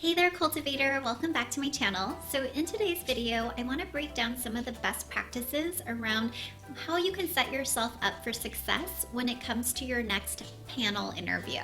Hey there, cultivator. Welcome back to my channel. So in today's video, I want to break down some of the best practices around how you can set yourself up for success when it comes to your next panel interview.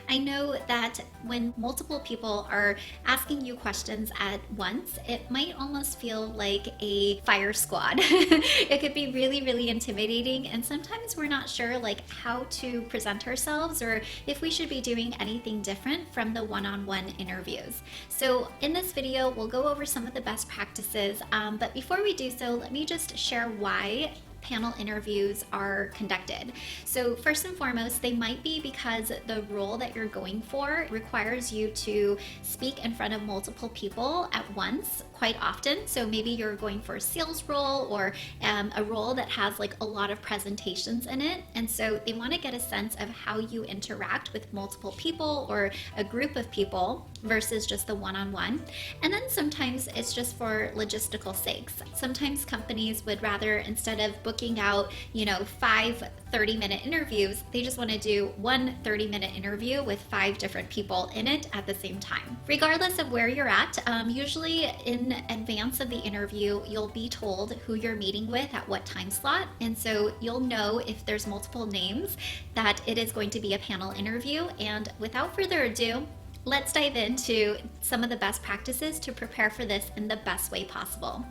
I know that when multiple people are asking you questions at once, it might almost feel like a fire squad. It could be really, really intimidating, and sometimes we're not sure like how to present ourselves or if we should be doing anything different from the one-on-one interviews. So in this video, we'll go over some of the best practices, but before we do so, let me just share why panel interviews are conducted. So first and foremost, they might be because the role that you're going for requires you to speak in front of multiple people at once quite often. So maybe you're going for a sales role or a role that has like a lot of presentations in it. And so they want to get a sense of how you interact with multiple people or a group of people versus just the one-on-one. And then sometimes it's just for logistical sakes. Sometimes companies would rather, instead of booking out, 5 30-minute interviews, they just want to do one 30-minute interview with 5 different people in it at the same time. Regardless of where you're at, usually in advance of the interview, you'll be told who you're meeting with at what time slot. And so you'll know if there's multiple names that it is going to be a panel interview. And without further ado, let's dive into some of the best practices to prepare for this in the best way possible.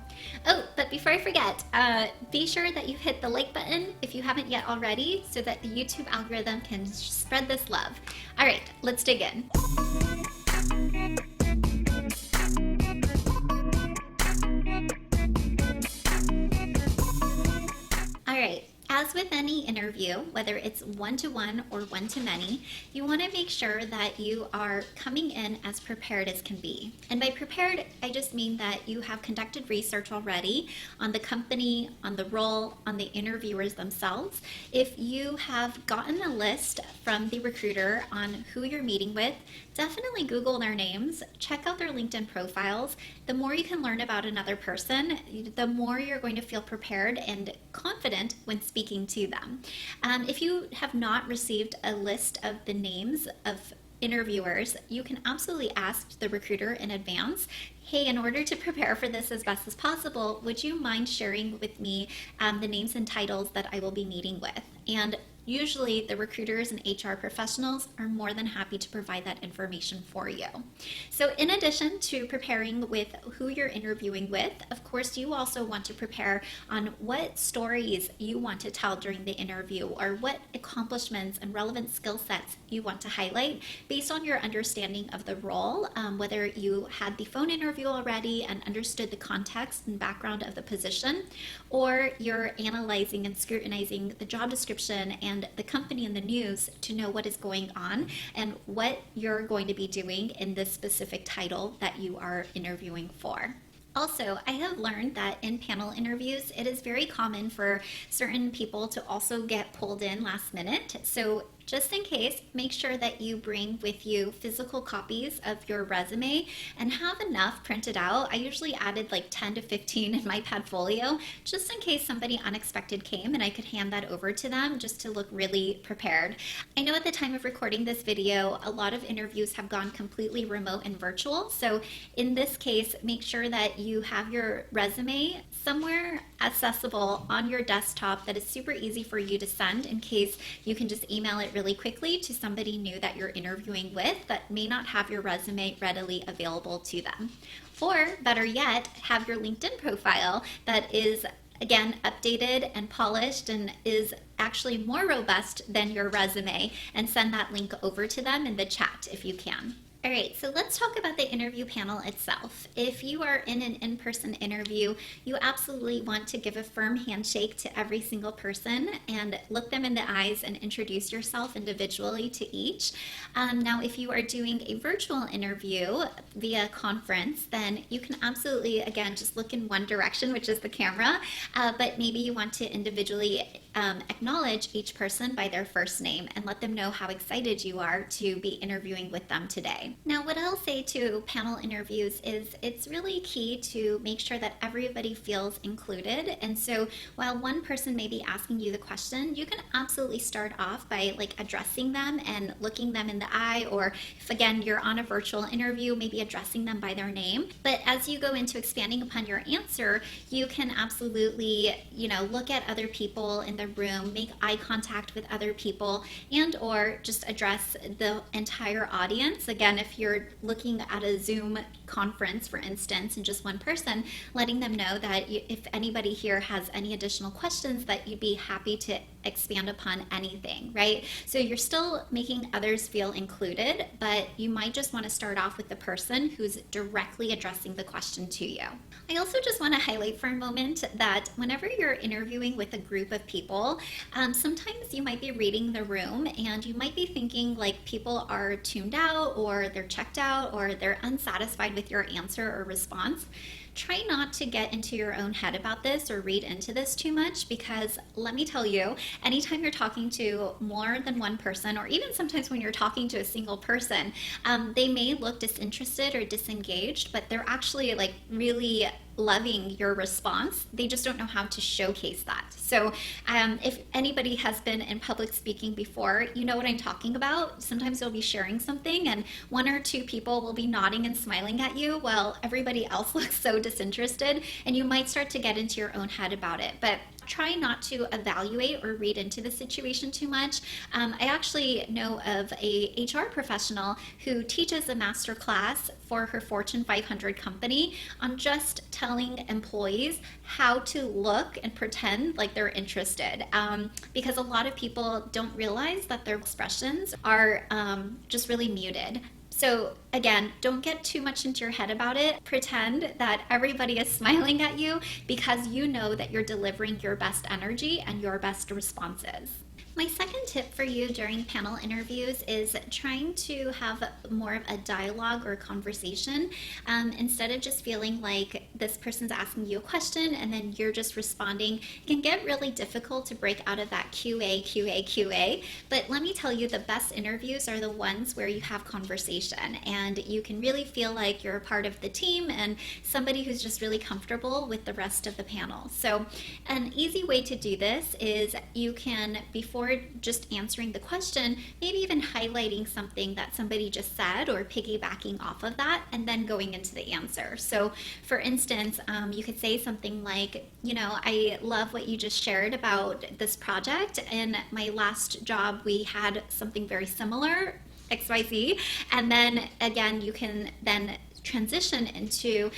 Oh, but before I forget, be sure that you hit the like button if you haven't yet already so that the YouTube algorithm can spread this love. All right, let's dig in. All right. As with any interview, whether it's one-to-one or one-to-many, you want to make sure that you are coming in as prepared as can be. And by prepared, I just mean that you have conducted research already on the company, on the role, on the interviewers themselves. If you have gotten a list from the recruiter on who you're meeting with, definitely Google their names, check out their LinkedIn profiles. The more you can learn about another person, the more you're going to feel prepared and confident when speaking to them. If you have not received a list of the names of interviewers, you can absolutely ask the recruiter in advance, hey, in order to prepare for this as best as possible, would you mind sharing with me the names and titles that I will be meeting with? And usually the recruiters and HR professionals are more than happy to provide that information for you. So in addition to preparing with who you're interviewing with, of course, you also want to prepare on what stories you want to tell during the interview or what accomplishments and relevant skill sets you want to highlight based on your understanding of the role, whether you had the phone interview already and understood the context and background of the position, or you're analyzing and scrutinizing the job description and the company and the news to know what is going on and what you're going to be doing in this specific title that you are interviewing for. Also, I have learned that in panel interviews, it is very common for certain people to also get pulled in last minute. So just in case, make sure that you bring with you physical copies of your resume and have enough printed out. I usually added like 10 to 15 in my Padfolio, just in case somebody unexpected came and I could hand that over to them just to look really prepared. I know at the time of recording this video, a lot of interviews have gone completely remote and virtual. So in this case, make sure that you have your resume somewhere accessible on your desktop that is super easy for you to send, in case you can just email it really quickly to somebody new that you're interviewing with that may not have your resume readily available to them. Or better yet, have your LinkedIn profile that is, again, updated and polished and is actually more robust than your resume, and send that link over to them in the chat if you can. All right, so let's talk about the interview panel itself. If you are in an in-person interview, you absolutely want to give a firm handshake to every single person and look them in the eyes and introduce yourself individually to each. Now, if you are doing a virtual interview via conference, then you can absolutely, again, just look in one direction, which is the camera, but maybe you want to individually acknowledge each person by their first name and let them know how excited you are to be interviewing with them today. Now, what I'll say to panel interviews is it's really key to make sure that everybody feels included. And so while one person may be asking you the question, you can absolutely start off by like addressing them and looking them in the eye, or if again you're on a virtual interview, maybe addressing them by their name. But as you go into expanding upon your answer, you can absolutely, look at other people in the room, make eye contact with other people, and or just address the entire audience. Again, if you're looking at a Zoom conference, for instance, and just one person, letting them know that if anybody here has any additional questions, that you'd be happy to expand upon anything, right? So you're still making others feel included, but you might just want to start off with the person who's directly addressing the question to you. I also just want to highlight for a moment that whenever you're interviewing with a group of people, sometimes you might be reading the room and you might be thinking like people are tuned out, or they're checked out, or they're unsatisfied with your answer or response. Try not to get into your own head about this or read into this too much, because let me tell you, anytime you're talking to more than one person, or even sometimes when you're talking to a single person, they may look disinterested or disengaged, but they're actually like really loving your response. They just don't know how to showcase that. So if anybody has been in public speaking before, you know what I'm talking about. Sometimes you'll be sharing something and one or two people will be nodding and smiling at you while everybody else looks so disinterested, and you might start to get into your own head about it. But try not to evaluate or read into the situation too much. I actually know of a HR professional who teaches a master class for her Fortune 500 company on just telling employees how to look and pretend like they're interested, because a lot of people don't realize that their expressions are just really muted. So again, don't get too much into your head about it. Pretend that everybody is smiling at you, because you know that you're delivering your best energy and your best responses. My second tip for you during panel interviews is trying to have more of a dialogue or conversation, instead of just feeling like this person's asking you a question and then you're just responding. It can get really difficult to break out of that QA. But let me tell you, the best interviews are the ones where you have conversation and you can really feel like you're a part of the team and somebody who's just really comfortable with the rest of the panel. So an easy way to do this is you can, before just answering the question, maybe even highlighting something that somebody just said or piggybacking off of that and then going into the answer. So for instance, you could say something like, I love what you just shared about this project. In my last job, we had something very similar, XYZ. And then again, you can then transition into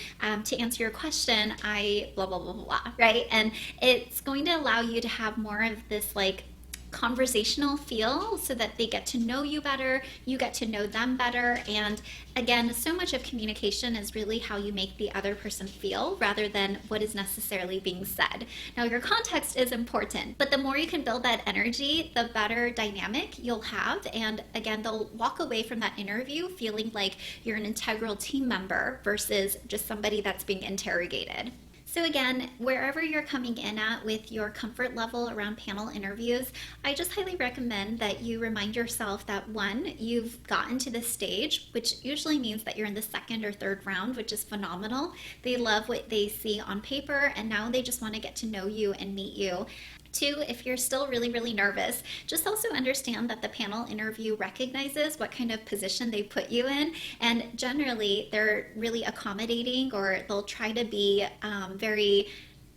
to answer your question, I blah blah blah blah, right? And it's going to allow you to have more of this like conversational feel, so that they get to know you better, you get to know them better. And again, so much of communication is really how you make the other person feel rather than what is necessarily being said. Now, your context is important, but the more you can build that energy, the better dynamic you'll have. And again, they'll walk away from that interview feeling like you're an integral team member versus just somebody that's being interrogated. So again, wherever you're coming in at with your comfort level around panel interviews, I just highly recommend that you remind yourself that one, you've gotten to this stage, which usually means that you're in the second or third round, which is phenomenal. They love what they see on paper, and now they just want to get to know you and meet you. Two, if you're still really, really nervous, just also understand that the panel interview recognizes what kind of position they put you in, and generally they're really accommodating, or they'll try to be very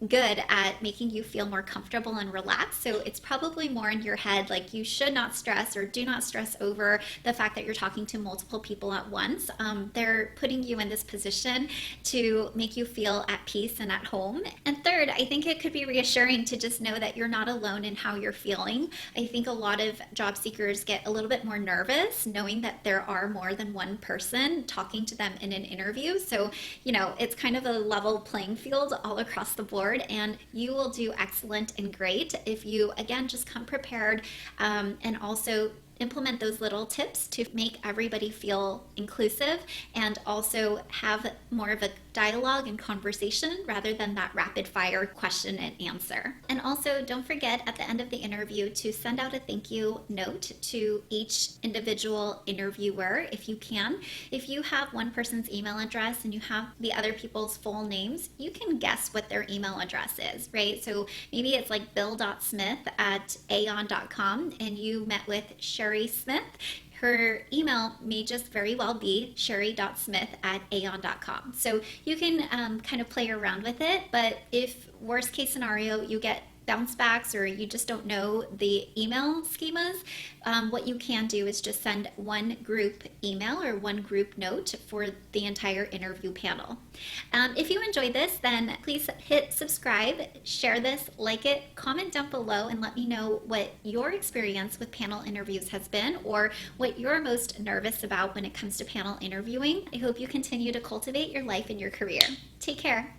good at making you feel more comfortable and relaxed. So it's probably more in your head, like you should not stress or do not stress over the fact that you're talking to multiple people at once. They're putting you in this position to make you feel at peace and at home. And third, I think it could be reassuring to just know that you're not alone in how you're feeling. I think a lot of job seekers get a little bit more nervous knowing that there are more than one person talking to them in an interview. So, it's kind of a level playing field all across the board. And you will do excellent and great if you, again, just come prepared, and also implement those little tips to make everybody feel inclusive and also have more of a dialogue and conversation rather than that rapid fire question and answer. And also, don't forget at the end of the interview to send out a thank you note to each individual interviewer if you can. If you have one person's email address and you have the other people's full names, you can guess what their email address is, right? So maybe it's like bill.smith@aon.com and you met with Sherry Smith. Her email may just very well be sherry.smith@aon.com. So you can kind of play around with it, but if worst case scenario, you get bounce backs or you just don't know the email schemas, what you can do is just send one group email or one group note for the entire interview panel. If you enjoyed this, then please hit subscribe, share this, like it, comment down below and let me know what your experience with panel interviews has been or what you're most nervous about when it comes to panel interviewing. I hope you continue to cultivate your life and your career. Take care.